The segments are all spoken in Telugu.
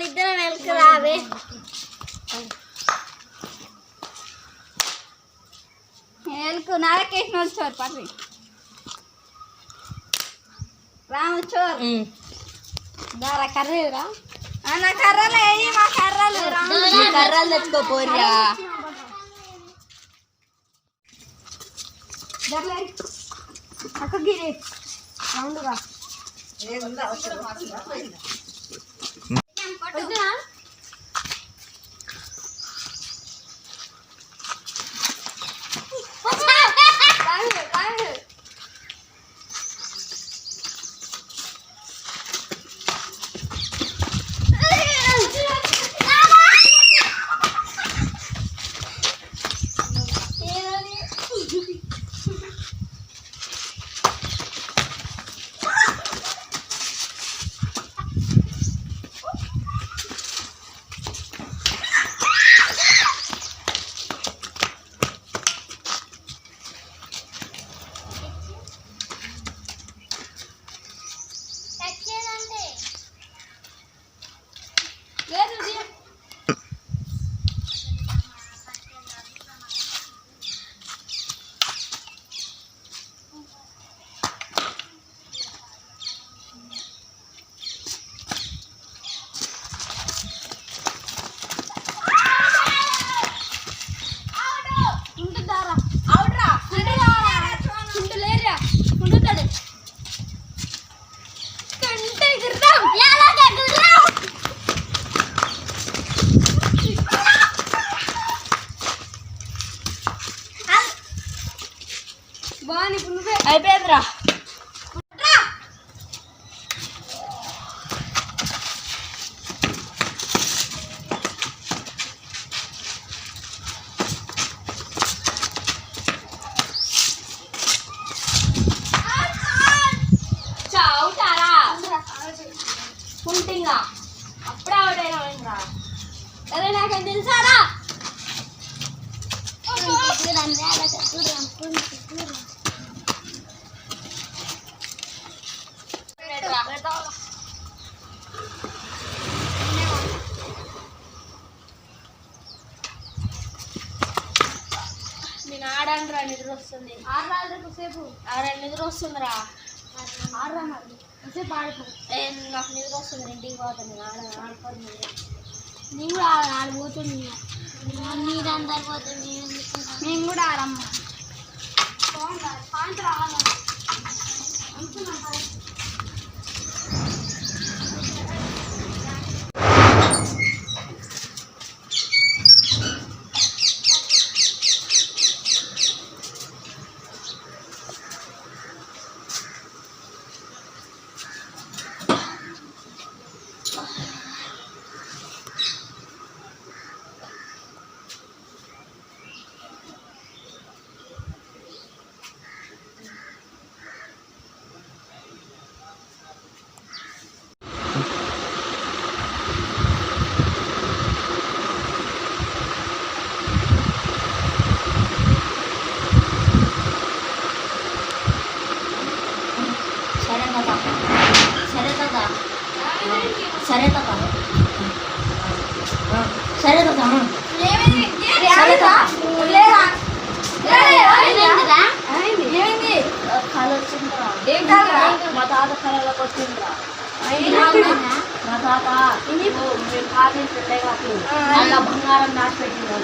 మన ఇద్దరం వెళ్కు రావే. వెళ్కు నాకేసిన వచ్చారు పర్రి రామచోర్ దారా కర్రీరా నా కర్రలు వేయి మా కర్రలు కర్రలు తెచ్చుకోపోర్రా అక్కగిరి రౌండ్గా అయిపోయిందిరా చావుతారా కుంటింగా అప్పుడే ఆవిడైనా అదే నాకేం తెలుసారా నేను ఆడనురా నిద్ర వస్తుంది సేపు నిద్ర వస్తుందిరా ఆడరా మరి సేపు ఆడుకో నాకు నిద్ర వస్తుంది ఇంటికి పోతాను నేను ఆడుకోదు నేను కూడా ఆడిపోతుంది నీరందరు పోతుంది నేను కూడా ఆడమ్మా సాయంత్రం ఆడాలి సరే తాత సరే తాత కళ వచ్చిందిరా మా తాత కళలోకి వచ్చిందిరా మా తాత మేము కాలేజీ వెళ్ళేటప్పుడు అలా బంగారం దాచిపెట్టిందా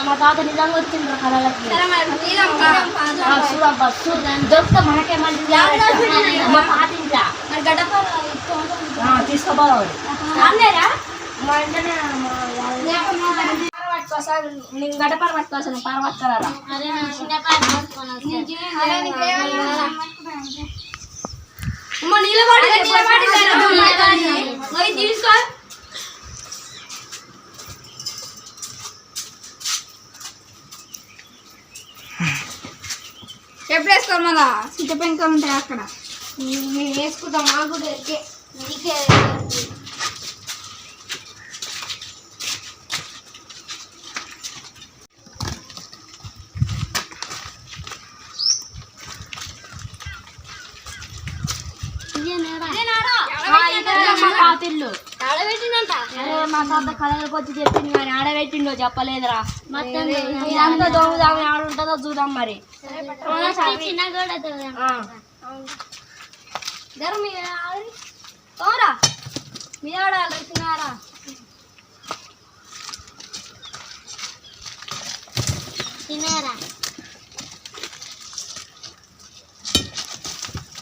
మా తాత నిజంగా వచ్చిండ్రా కళలకి దొరికితే మనకేమంటే తీసుకోపోవాలి మా ఇంటనే నేను గడపర పట్టుకోవాల్సిన పార పట్టుకురారా తీసుకో ఎప్పుడు వేసుకోవాలి మళ్ళా సిట్ట పెంకలు ఉంటాయి అక్కడ మేము వేసుకుంటాం మాకు కూడా నీకే ఇల్లు ఆడబెట్టిందంట. మా తాత కళలకు వచ్చి చెప్పింది కానీ ఆడబెట్టిండో చెప్పలేదురా. ఇదంతా దొంగదాం ఆడుంటుందో చూద్దాం మరి. చిన్న కూడా మీద ఆడాలి వచ్చినారా తిన్నారా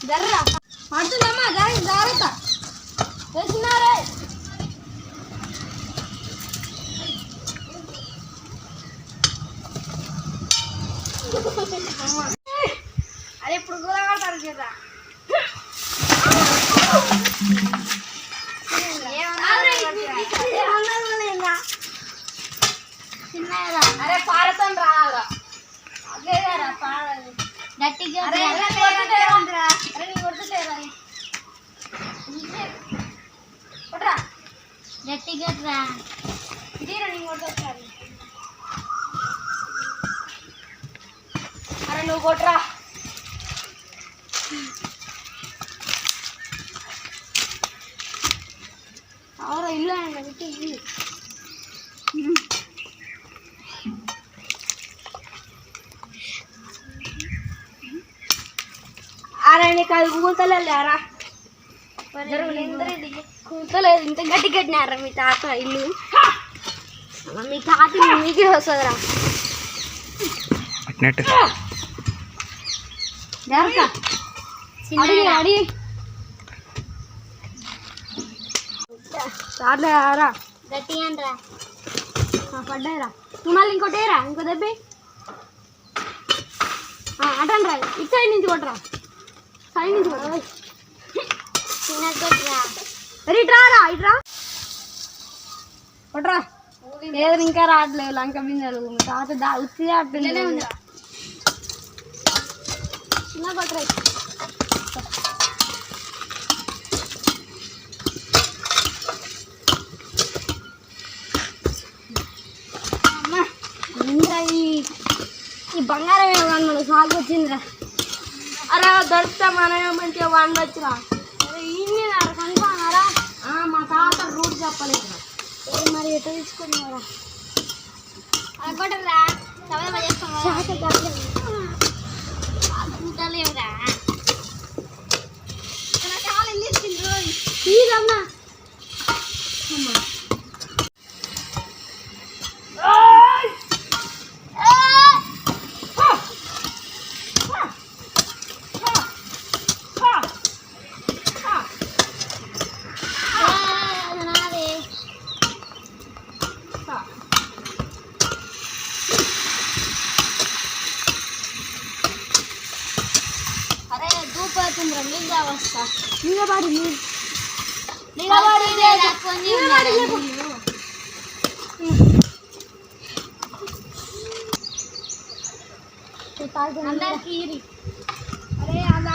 జర్రా పడుతుందమ్మా జాగ్రత్త వచ్చినారే. అది ఇప్పుడు కూడా కడతారు కదా. తిన్నారా అరే పాడతాను రాగా గట్టిగా గట్టిగా రా. అరే నువ్వు కొట్రా. అవరా ఇల్లు ఆయన అరే నీకు అది కూతలేరా కూతలేదు. ఇంత గట్టి కట్టినారా మీ తాత ఇల్లు. మీ తాత మీకే వస్తుందిరా అడి చాలేరా గట్టిగా రా. పడ్డాయిరా. నువ్వు మళ్ళీ ఇంకోటేరా ఇంకో దెబ్బ అటన్ రా. ఇటు సైడ్ నుంచి కొట్టరా. సైడ్ నుంచి కొట్టరా. చిన్న కొట్టరా. ఇట్రా ఇట్రా కొట్టరా. ఏదో ఇంకా రావట్లేదు లంక బిందెలు. తాత ఉత్తిగా అట్లనే ఉంది. చిన్న కొట్టరా. అమ్మా ఇంకా ఈ బంగారం ఏమన్నాడు సాగు వచ్చిందిరా. అరే దొరికితే మనమే మంచిగా వండొచ్చురా. ఇన్ని కనుక్కున్నారా. మా తాత రూట్ చెప్పలేదురా. మరి ఎట్లా తీసుకున్నారా అనుకుంటారా చూడలేవురా. తీరమ్మా. అరే దూపతుందిరా మీద వస్తా. నిలబడి అందరికి అరే అది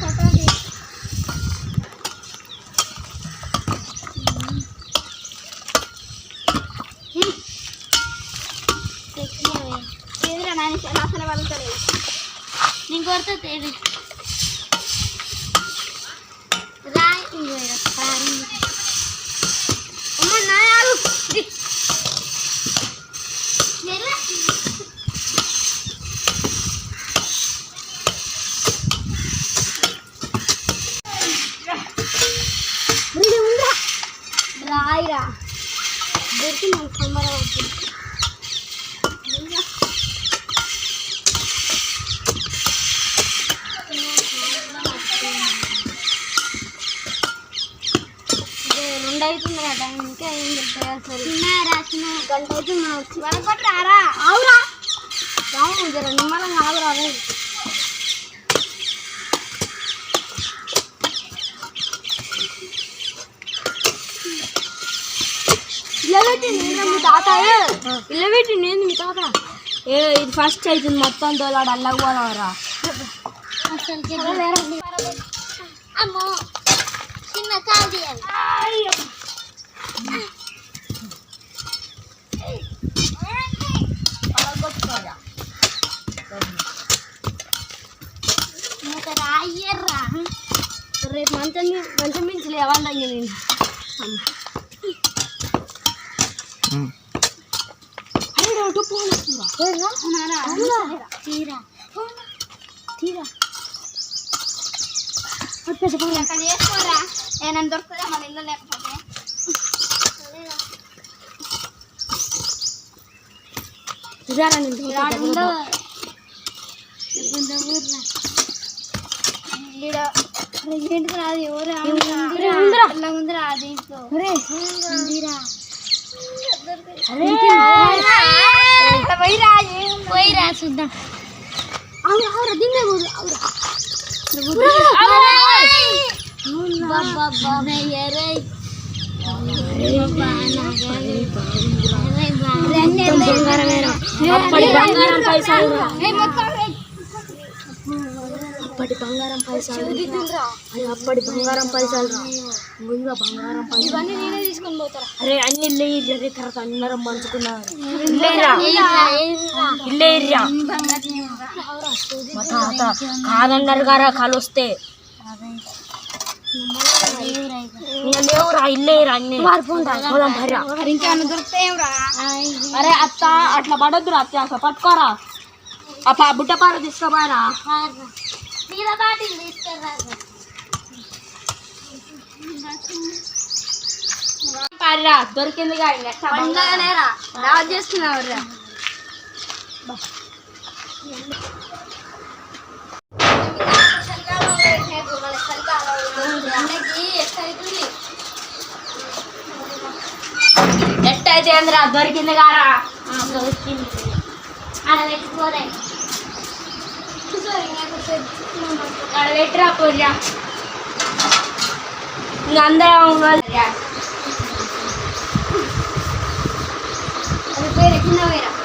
కొట్టండి. ఏదిరా నాయన అసలు వెళ్తలేదు. నేను కొడతా తేడి రాయి అమ్మ నాయాలు రాయిరా దొరికి నాకు సంబరం అవుతుంది. రెండు అవుతుందిరా టైం. ఇంకా ఏం చెప్తారా సరే గంట అవుతుంది. మనం వచ్చి వనకొట్టారా. ఆవురా రావు జర నిమ్మలంగా ఆవురా. ఇలా పెట్టింది మీ తాత. ఇలా పెట్టింది ఏంది మీ తాత. ఇది ఫస్ట్ అవుతుంది మొత్తం తోలాడు. అల్లగా పోదావరా. అమ్మో చిన్న కాలు తీయాలి. రాయ్యర్రా రేపు మంచం మించి లేవాలండి నేను. తీరా అక్కడ చేసుకోరా ఏమైనా దొరుకుతుందా మన ఇల్లు లేకపోతే ఏంటి రాదు ఎవరు ముందర దీంట్లో పోయిరా చూద్దాం దీన్నే అప్పటి బంగారం పైసలు అప్పటి బంగారం పైసలు అప్పటి బంగారం పైసలు ముందుగా బంగారం పైసలు ఇవన్నీ నేనే తీసుకొని పోతారా అరే అన్ని ఇల్లే జరిగే తర్వాత అందరం పంచుకున్నారు మా తాత కాదన్నారు గారా కలుస్తే లేవురా ఇల్లేరా అన్ని ఇంకేమన్నా దొరుకుతాయేమరా అరే అత్త అట్లా పడొద్దురా అత్త పట్టుకోరా ఆ బుట్ట పార తీసుకోబారా పారా దొరికింది చేస్తున్నావురా ఎట్టయితే ఏంద్రా దొరికింది గారా అడగట్టుకోరే పెట్టిరా పూజా ఇంక అందరం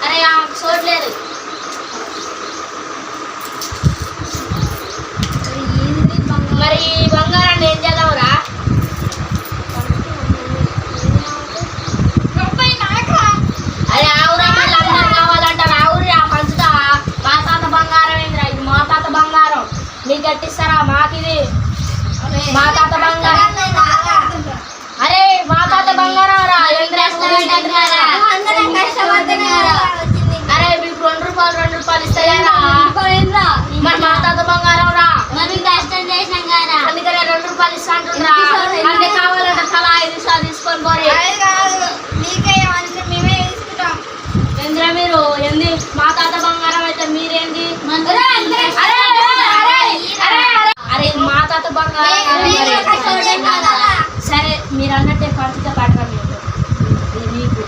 అరే చూడలేదు మరి ఈ బంగారాన్ని ఏం చేద్దాంరా అరే ఆవురా మళ్ళీ అందరు కావాలంటారు ఆవురా పంచుతా మా తాత బంగారం ఏంద్రా ఇది మా తాత బంగారం మీకు కట్టిస్తారా మాకు ఇది మా తాత బంగారం అరే మా తాత బంగారం రా అరే మీకు ₹2 ఇస్తారా మరి మా తాత బంగారం రా అందుకనే ₹2 ఇస్తా అంటున్నా అంటే కావాలంటే తలా 5 నిమిషాలు తీసుకొని పోరే ఏంద్రా మీరు ఏంది మా తాత బంగారం అయితే మీరేంది అరే మా తాత బంగారం సరే మీరు అన్నట్టే పంచుతా పడరా మీరు ఇది మీకు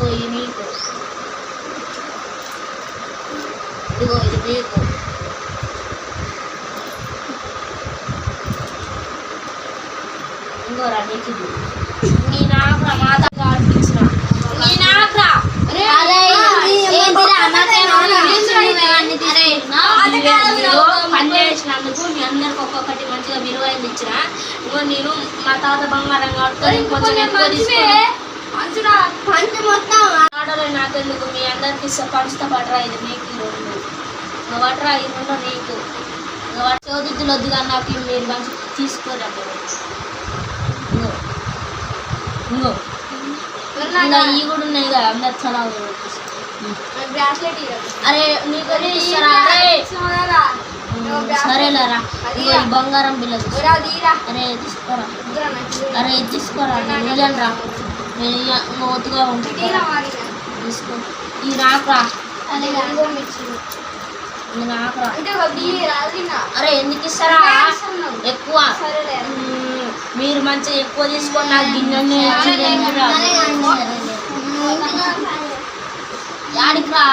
ఇది మీకు ఇదిగో ఇది మీకు ఇంకోరా నీకు ఇది నీ నాకురా మా తాత అనిపించిన నీ నాకురా పని చేసినందుకు మీ అందరికి ఒక్కొక్కటి మంచిగా విలువైంది ఇచ్చిన ఇంకో నేను మా తాత బంగారం కట్టుకొని కొంచెం ఎక్కువ తీసుకుని ఆటోలో నాకెందుకు మీ అందరికి పంచుతా పడరా ఇది మీకు ఈ 2 పడరా ఈ 2 నీకు చోదిద్దులు వద్దు కానీ నాకు మీరు మంచి తీసుకోరా ఈ కూడా ఉన్నాయి కదా అందరు చాలా అరే నీకు ఇస్తారా సరేలేరా ఇగో ఈ బంగారం బిల్ల అరే తీసుకోరా అరే తీసుకోరా నేను రా నేను ఒత్తుగా ఉంటుంది తీసుకో ఈ రాకరా రాకరా అరే ఎందుకు ఇస్తారా ఎక్కువ మీరు మంచిగా ఎక్కువ తీసుకొని నాకు గిన్నె యాడికి రా